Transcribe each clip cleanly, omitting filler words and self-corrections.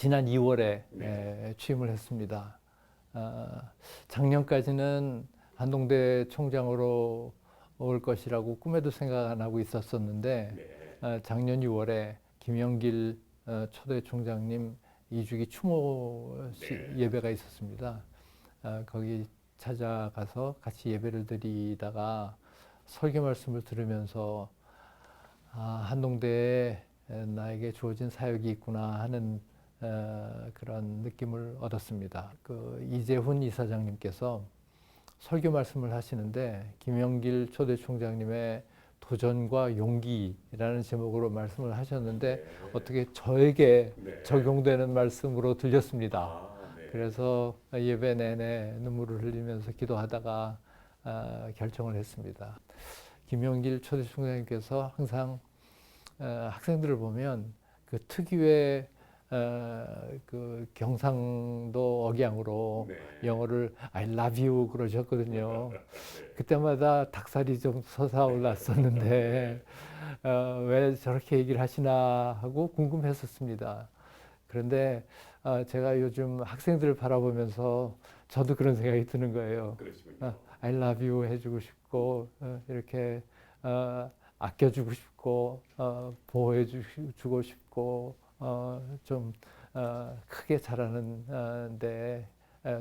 지난 2월에 네. 취임을 했습니다. 작년까지는 한동대 총장으로 올 것이라고 꿈에도 생각 안 하고 있었었는데 네. 작년 6월에 김영길 초대 총장님 2주기 추모 네. 예배가 있었습니다. 거기 찾아가서 같이 예배를 드리다가 설교 말씀을 들으면서 한동대에 나에게 주어진 사역이 있구나 하는 그런 느낌을 얻었습니다. 그 이재훈 이사장님께서 설교 말씀을 하시는데 김영길 초대 총장님의 도전과 용기라는 제목으로 말씀을 하셨는데 네. 어떻게 저에게 네. 적용되는 말씀으로 들렸습니다. 네. 그래서 예배 내내 눈물을 흘리면서 기도하다가 결정을 했습니다. 김영길 초대 총장님께서 항상 학생들을 보면 그 특유의 그 경상도 억양으로 네. 영어를 I love you 그러셨거든요. 네. 그때마다 닭살이 좀 솟아올랐었는데 왜 저렇게 얘기를 하시나 하고 궁금했었습니다. 그런데 제가 요즘 학생들을 바라보면서 저도 그런 생각이 드는 거예요. 그러시군요. I love you 해주고 싶고 이렇게 아껴주고 싶고 보호해주고 싶고 좀 크게 자라는 데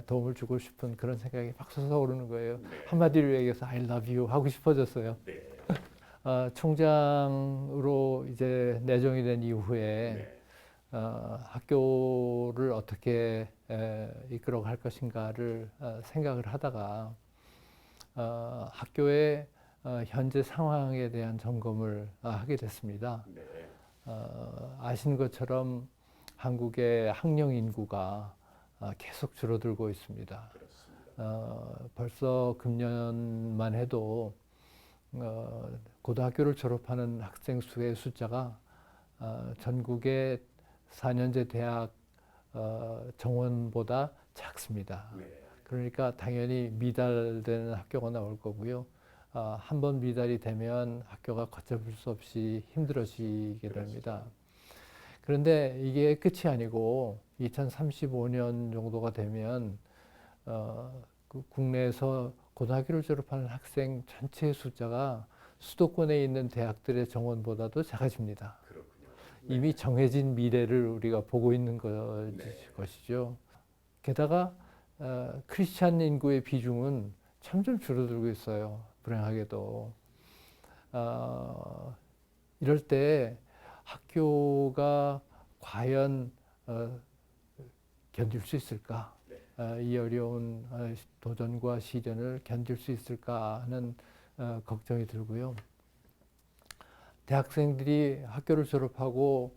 도움을 주고 싶은 그런 생각이 막 솟아오르는 거예요. 네. 한마디로 얘기해서 I love you 하고 싶어졌어요. 네. 총장으로 이제 내정이 된 이후에 네. 학교를 어떻게 이끌어 갈 것인가를 생각을 하다가 학교의 현재 상황에 대한 점검을 하게 됐습니다. 네. 아시는 것처럼 한국의 학령 인구가 계속 줄어들고 있습니다. 그렇습니다. 벌써 금년만 해도 고등학교를 졸업하는 학생 수의 숫자가 전국의 4년제 대학 정원보다 작습니다. 네. 그러니까 당연히 미달되는 학교가 나올 거고요. 한 번 미달이 되면 학교가 걷잡을 수 없이 힘들어지게 됩니다. 그런데 이게 끝이 아니고 2035년 정도가 되면 그 국내에서 고등학교를 졸업하는 학생 전체의 숫자가 수도권에 있는 대학들의 정원보다도 작아집니다. 그렇군요. 이미 정해진 미래를 우리가 보고 있는 네. 것이죠. 게다가 크리스찬 인구의 비중은 점점 줄어들고 있어요. 불행하게도. 이럴 때 학교가 과연 견딜 수 있을까? 이 어려운 도전과 시련을 견딜 수 있을까 하는 걱정이 들고요. 대학생들이 학교를 졸업하고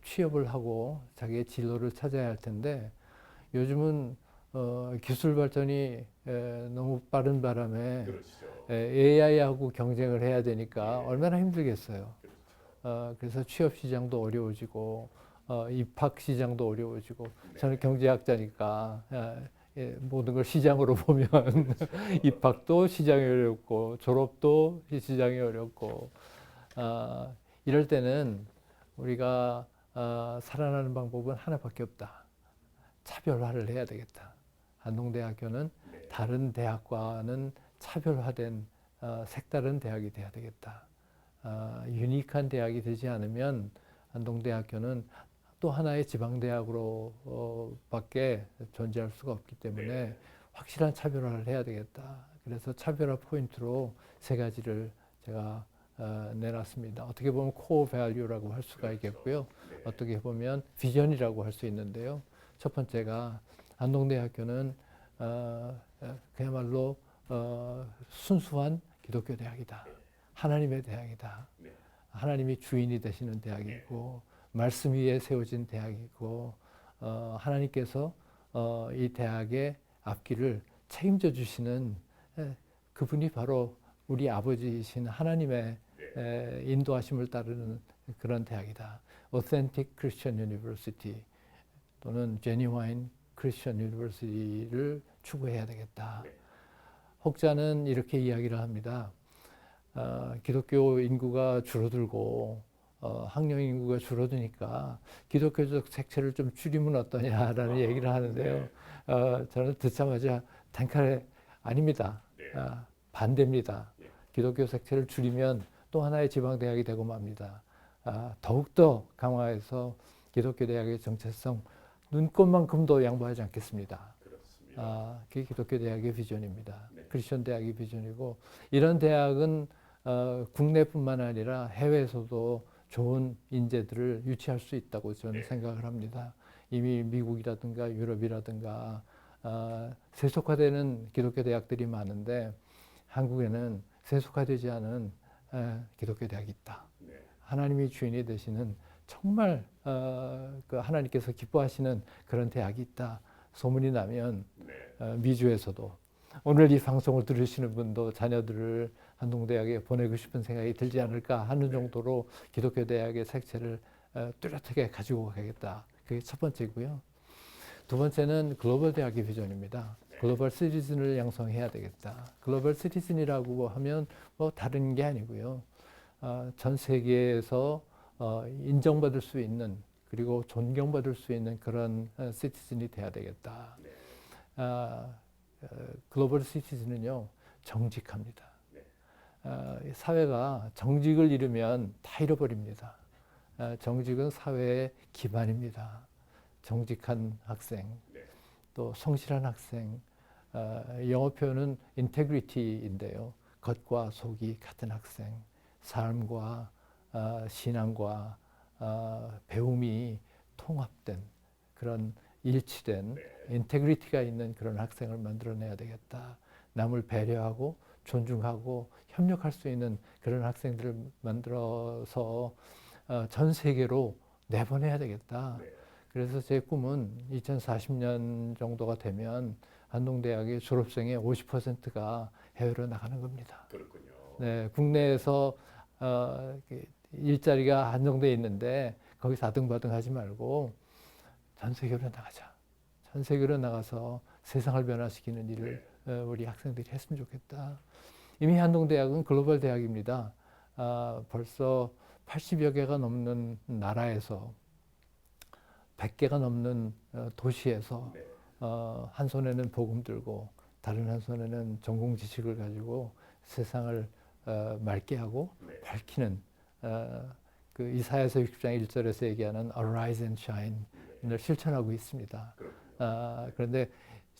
취업을 하고 자기의 진로를 찾아야 할 텐데 요즘은 기술 발전이 너무 빠른 바람에 그렇죠. AI하고 경쟁을 해야 되니까 네. 얼마나 힘들겠어요. 그렇죠. 그래서 취업 시장도 어려워지고 입학 시장도 어려워지고 네. 저는 경제학자니까 모든 걸 시장으로 보면 그렇죠. 입학도 시장이 어렵고 졸업도 시장이 어렵고 이럴 때는 우리가 살아나는 방법은 하나밖에 없다. 차별화를 해야 되겠다. 한동대학교는 네. 다른 대학과는 차별화된 색다른 대학이 돼야 되겠다. 유니크한 대학이 되지 않으면 한동대학교는 또 하나의 지방대학으로 밖에 존재할 수가 없기 때문에 네. 확실한 차별화를 해야 되겠다. 그래서 차별화 포인트로 세 가지를 제가 내놨습니다. 어떻게 보면 코어 밸류라고 할 수가 그렇죠. 있겠고요. 네. 어떻게 보면 비전이라고 할 수 있는데요. 첫 번째가 한동대학교는 그야말로 순수한 기독교 대학이다. 하나님의 대학이다. 네. 하나님이 주인이 되시는 대학이고 말씀 위에 세워진 대학이고 하나님께서 이 대학의 앞길을 책임져 주시는 그분이 바로 우리 아버지이신 하나님의 인도하심을 따르는 그런 대학이다. Authentic Christian University 또는 Genuine Christian University를 추구해야 되겠다. 네. 혹자는 이렇게 이야기를 합니다. 기독교 인구가 줄어들고 학령 인구가 줄어드니까 기독교적 색채를 좀 줄이면 어떠냐라는 얘기를 하는데요. 저는 듣자마자 단칼에 아닙니다. 반대입니다. 기독교 색채를 줄이면 또 하나의 지방대학이 되고 맙니다. 더욱더 강화해서 기독교 대학의 정체성 눈꽃만큼도 양보하지 않겠습니다. 그게 기독교 대학의 비전입니다. 크리스천 대학의 비전이고 이런 대학은 국내뿐만 아니라 해외에서도 좋은 인재들을 유치할 수 있다고 저는 생각을 합니다. 이미 미국이라든가 유럽이라든가 세속화되는 기독교 대학들이 많은데 한국에는 세속화되지 않은 기독교 대학이 있다. 하나님이 주인이 되시는 정말 그 하나님께서 기뻐하시는 그런 대학이 있다. 소문이 나면 미주에서도 오늘 이 방송을 들으시는 분도 자녀들을 한동대학에 보내고 싶은 생각이 들지 않을까 하는 정도로 기독교 대학의 색채를 뚜렷하게 가지고 가겠다. 그게 첫 번째고요. 두 번째는 글로벌 대학의 비전입니다. 글로벌 시티즌을 양성해야 되겠다. 글로벌 시티즌이라고 하면 뭐 다른 게 아니고요. 전 세계에서 인정받을 수 있는 그리고 존경받을 수 있는 그런 시티즌이 돼야 되겠다. 글로벌 시티즌은요 정직합니다. 사회가 정직을 잃으면 다 잃어버립니다. 정직은 사회의 기반입니다. 정직한 학생, 또 성실한 학생, 영어 표현은 인테그리티인데요. 겉과 속이 같은 학생, 삶과 신앙과 배움이 통합된 그런 일치된 인테그리티가 있는 그런 학생을 만들어내야 되겠다. 남을 배려하고 존중하고 협력할 수 있는 그런 학생들을 만들어서 전 세계로 내보내야 되겠다. 그래서 제 꿈은 2040년 정도가 되면 한동대학의 졸업생의 50%가 해외로 나가는 겁니다. 그렇군요. 네, 국내에서 일자리가 한정돼 있는데 거기서 아등바등하지 말고 전 세계로 나가자. 전 세계로 나가서 세상을 변화시키는 일을 우리 학생들이 했으면 좋겠다. 이미 한동대학은 글로벌 대학입니다. 벌써 80여 개가 넘는 나라에서 100개가 넘는 도시에서 한 손에는 복음 들고 다른 한 손에는 전공 지식을 가지고 세상을 맑게 하고 밝히는 그 이사야서 60장 1절에서 얘기하는 Arise and Shine을 실천하고 있습니다. 그런데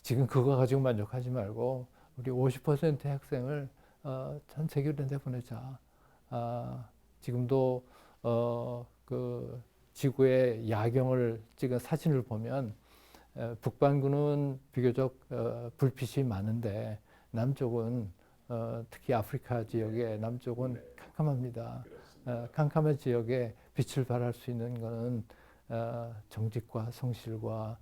지금 그거 가지고 만족하지 말고 우리 50%의 학생을 전 세계로 내보내자. 지금도 그 지구의 야경을 찍은 사진을 보면 북반구는 비교적 불빛이 많은데 남쪽은 특히 아프리카 지역의 남쪽은 캄캄합니다. 캄캄한 지역에 빛을 발할 수 있는 것은 정직과 성실과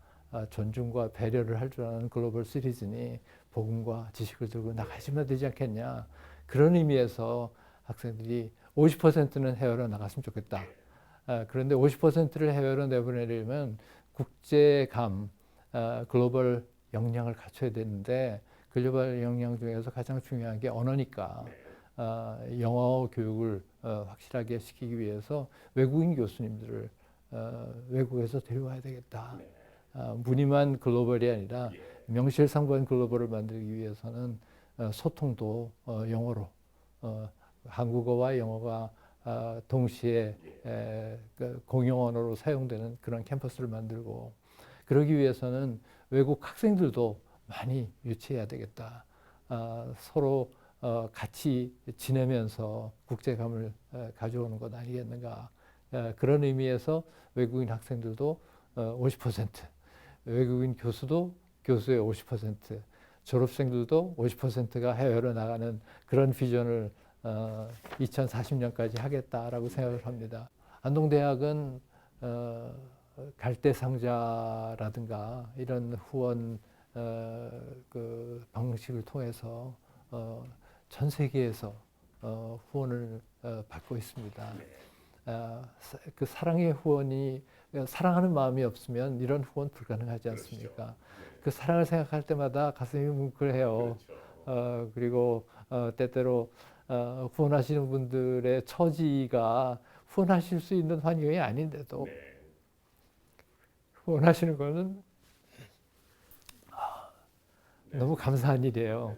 존중과 배려를 할 줄 아는 글로벌 시티즌이 복음과 지식을 들고 나가시면 되지 않겠냐. 그런 의미에서 학생들이 50%는 해외로 나갔으면 좋겠다. 그런데 50%를 해외로 내보내려면 국제감, 글로벌 역량을 갖춰야 되는데 글로벌 역량 중에서 가장 중요한 게 언어니까 영어 교육을 확실하게 시키기 위해서 외국인 교수님들을 외국에서 데려와야 되겠다. 무늬만 글로벌이 아니라 명실상부한 글로벌을 만들기 위해서는 소통도 영어로 한국어와 영어가 동시에 공용 언어로 사용되는 그런 캠퍼스를 만들고 그러기 위해서는 외국 학생들도 많이 유치해야 되겠다. 서로 같이 지내면서 국제감을 가져오는 것 아니겠는가. 그런 의미에서 외국인 학생들도 50%, 외국인 교수도 교수의 50%, 졸업생들도 50%가 해외로 나가는 그런 비전을 2040년까지 하겠다라고 생각을 합니다. 안동대학은 갈대상자라든가 이런 후원 그 방식을 통해서 전 세계에서 후원을 받고 있습니다. 그 사랑의 후원이 사랑하는 마음이 없으면 이런 후원 불가능하지 않습니까? 그 사랑을 생각할 때마다 가슴이 뭉클해요. 그리고 때때로 후원하시는 분들의 처지가 후원하실 수 있는 환경이 아닌데도 네. 후원하시는 거는 네. 너무 감사한 일이에요.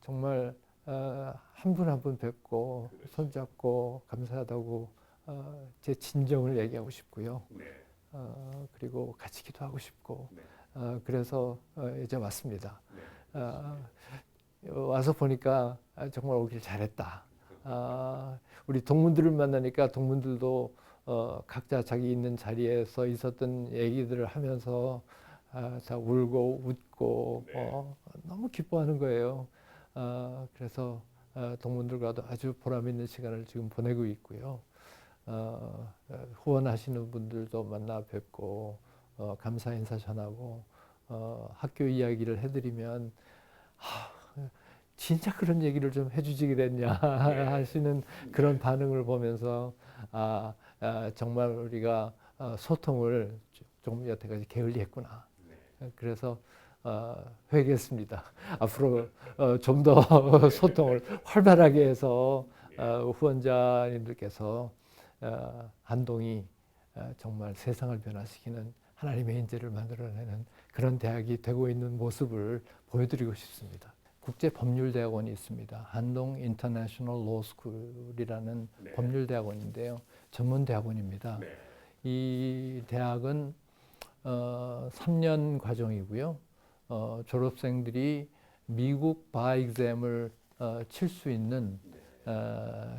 정말 한 분 한 분 뵙고 그렇죠. 손잡고 감사하다고 제 진정을 얘기하고 싶고요. 네. 그리고 같이 기도하고 싶고 네. 그래서 이제 왔습니다. 네. 와서 보니까 정말 오길 잘했다. 우리 동문들을 만나니까 동문들도 각자 자기 있는 자리에서 있었던 얘기들을 하면서 다 울고 웃고 네. 너무 기뻐하는 거예요. 그래서 동문들과도 아주 보람 있는 시간을 지금 보내고 있고요. 후원하시는 분들도 만나 뵙고 감사 인사 전하고 학교 이야기를 해드리면 진짜 그런 얘기를 좀 해주지 그랬냐 하시는 그런 반응을 보면서 정말 우리가 소통을 좀 여태까지 게을리했구나. 그래서 회개했습니다. 앞으로 좀 더 소통을 활발하게 해서 후원자님들께서 한동이 정말 세상을 변화시키는 하나님의 인재를 만들어내는 그런 대학이 되고 있는 모습을 보여드리고 싶습니다. 국제법률대학원이 있습니다. 한동 인터내셔널 로스쿨이라는 네. 법률대학원인데요. 전문대학원입니다. 네. 이 대학은 3년 과정이고요. 졸업생들이 미국 바 exam을 칠 수 있는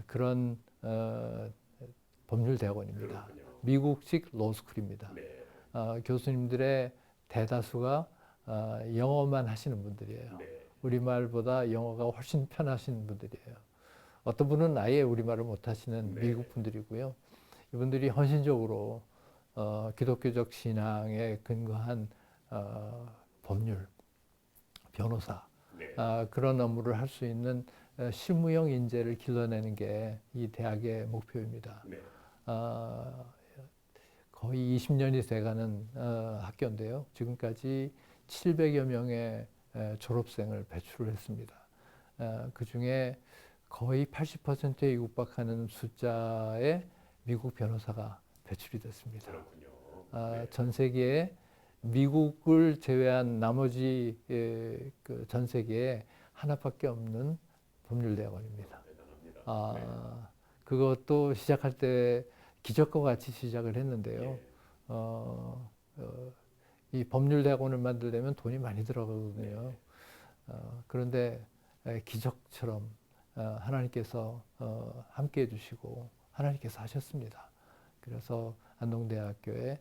그런 법률대학원입니다. 그렇군요. 미국식 로스쿨입니다. 네. 교수님들의 대다수가 영어만 하시는 분들이에요. 네. 우리말보다 영어가 훨씬 편하신 분들이에요. 어떤 분은 아예 우리말을 못 하시는 네. 미국 분들이고요. 이분들이 헌신적으로 기독교적 신앙에 근거한 법률, 변호사 네. 그런 업무를 할 수 있는 실무형 인재를 길러내는 게 이 대학의 목표입니다. 네. 거의 20년이 돼가는 학교인데요. 지금까지 700여 명의 졸업생을 배출을 했습니다. 그 중에 거의 80%에 육박하는 숫자의 미국 변호사가 배출이 됐습니다. 그렇군요. 네. 전 세계에 미국을 제외한 나머지 그 전 세계에 하나밖에 없는 법률대학원입니다. 대단합니다. 그것도 시작할 때 기적과 같이 시작을 했는데요. 네. 이 법률대학원을 만들려면 돈이 많이 들어가거든요. 그런데 기적처럼 하나님께서 함께 해주시고 하나님께서 하셨습니다. 그래서 안동대학교에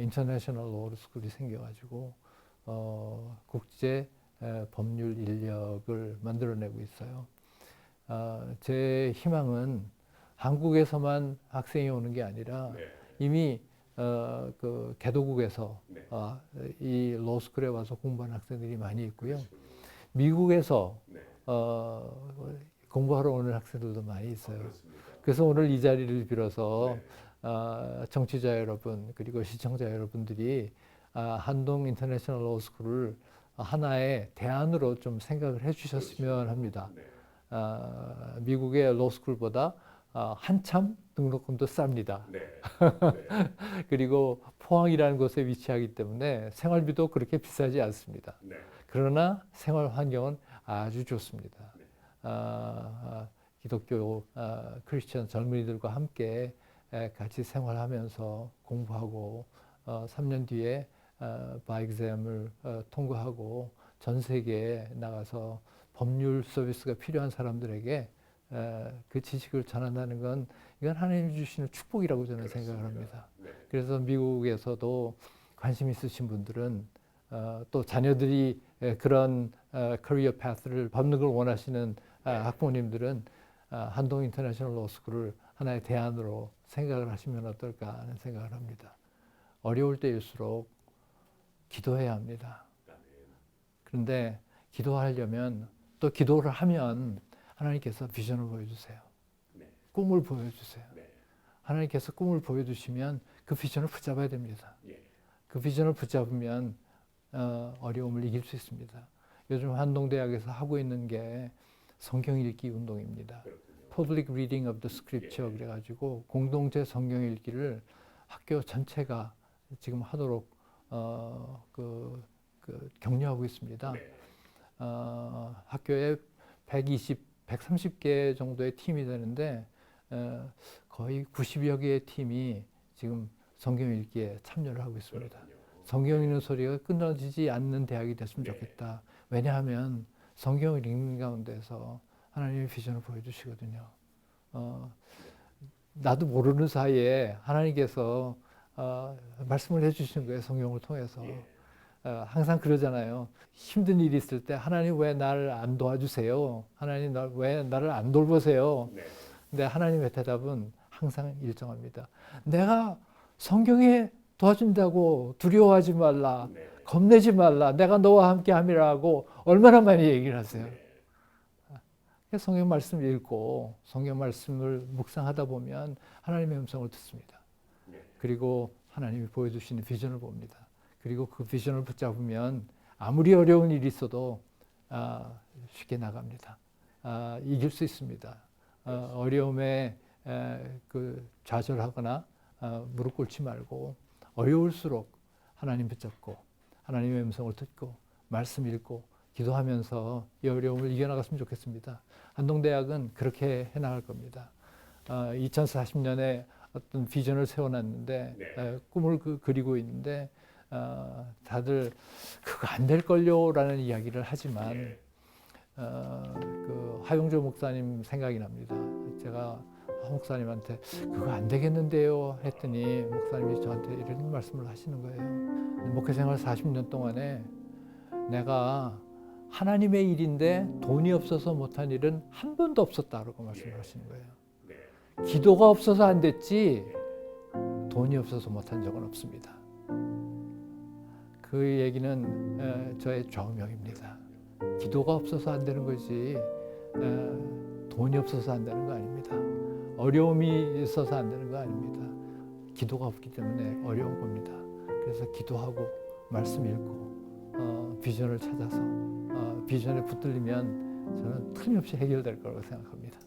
인터내셔널 로스쿨이 생겨가지고 국제 법률 인력을 만들어내고 있어요. 제 희망은 한국에서만 학생이 오는 게 아니라 네. 이미 그 개도국에서 네. 이 로스쿨에 와서 공부하는 학생들이 많이 있고요. 그러시군요. 미국에서 네. 공부하러 오는 학생들도 많이 있어요. 그렇습니다. 그래서 오늘 이 자리를 빌어서 네. 청취자 여러분 그리고 시청자 여러분들이 한동 인터내셔널 로스쿨을 하나의 대안으로 좀 생각을 해주셨으면 합니다. 네. 미국의 로스쿨보다 한참 등록금도 쌉니다. 네. 그리고 포항이라는 곳에 위치하기 때문에 생활비도 그렇게 비싸지 않습니다. 네. 그러나 생활 환경은 아주 좋습니다. 네. 기독교 크리스천 젊은이들과 함께 같이 생활하면서 공부하고 3년 뒤에 바 exam을 통과하고 전 세계에 나가서 법률 서비스가 필요한 사람들에게 그 지식을 전한다는 건 이건 하나님이 주시는 축복이라고 저는 생각을 합니다. 네. 그래서 미국에서도 관심 있으신 분들은 또 자녀들이 그런 커리어 파스를 밟는 걸 원하시는 학부모님들은 한동 인터내셔널 로스쿨을 하나의 대안으로 생각을 하시면 어떨까 하는 생각을 합니다. 어려울 때일수록 기도해야 합니다. 그런데 기도하려면 또 기도를 하면 하나님께서 비전을 보여주세요. 네. 꿈을 보여주세요. 네. 하나님께서 꿈을 보여주시면 그 비전을 붙잡아야 됩니다. 예. 그 비전을 붙잡으면 어려움을 이길 수 있습니다. 요즘 한동대학에서 하고 있는 게 성경 읽기 운동입니다. 그렇군요. Public Reading of the Scripture 그래가지고 공동체 성경 읽기를 학교 전체가 지금 하도록 격려하고 있습니다. 학교에 130개 정도의 팀이 되는데 거의 90여 개의 팀이 지금 성경 읽기에 참여를 하고 있습니다. 성경 읽는 소리가 끊어지지 않는 대학이 됐으면 좋겠다. 왜냐하면 성경을 읽는 가운데서 하나님의 비전을 보여주시거든요. 나도 모르는 사이에 하나님께서 말씀을 해주시는 거예요. 성경을 통해서. 항상 그러잖아요. 힘든 일이 있을 때 하나님 왜 나를 안 도와주세요? 하나님 왜 나를 안 돌보세요? 근데 하나님의 대답은 항상 일정합니다. 내가 성경에 도와준다고 두려워하지 말라. 겁내지 말라. 내가 너와 함께 함이라고 얼마나 많이 얘기를 하세요. 성경 말씀 읽고 성경 말씀을 묵상하다 보면 하나님의 음성을 듣습니다. 그리고 하나님이 보여주시는 비전을 봅니다. 그리고 그 비전을 붙잡으면 아무리 어려운 일이 있어도 쉽게 나갑니다. 이길 수 있습니다. 어려움에 좌절하거나 무릎 꿇지 말고 어려울수록 하나님 붙잡고 하나님의 음성을 듣고 말씀 읽고 기도하면서 이 어려움을 이겨나갔으면 좋겠습니다. 한동대학은 그렇게 해나갈 겁니다. 2040년에 어떤 비전을 세워놨는데 꿈을 그리고 있는데 다들 그거 안 될걸요 라는 이야기를 하지만 하용조 목사님 생각이 납니다. 제가 목사님한테 그거 안 되겠는데요 했더니 목사님이 저한테 이런 말씀을 하시는 거예요. 목회생활 40년 동안에 내가 하나님의 일인데 돈이 없어서 못한 일은 한 번도 없었다라고 말씀을 하시는 거예요. 기도가 없어서 안 됐지 돈이 없어서 못한 적은 없습니다. 그 얘기는 저의 좌우명입니다. 기도가 없어서 안 되는 거지 돈이 없어서 안 되는 거 아닙니다. 어려움이 있어서 안 되는 거 아닙니다. 기도가 없기 때문에 어려운 겁니다. 그래서 기도하고 말씀 읽고 비전을 찾아서 비전에 붙들리면 저는 틀림없이 해결될 거라고 생각합니다.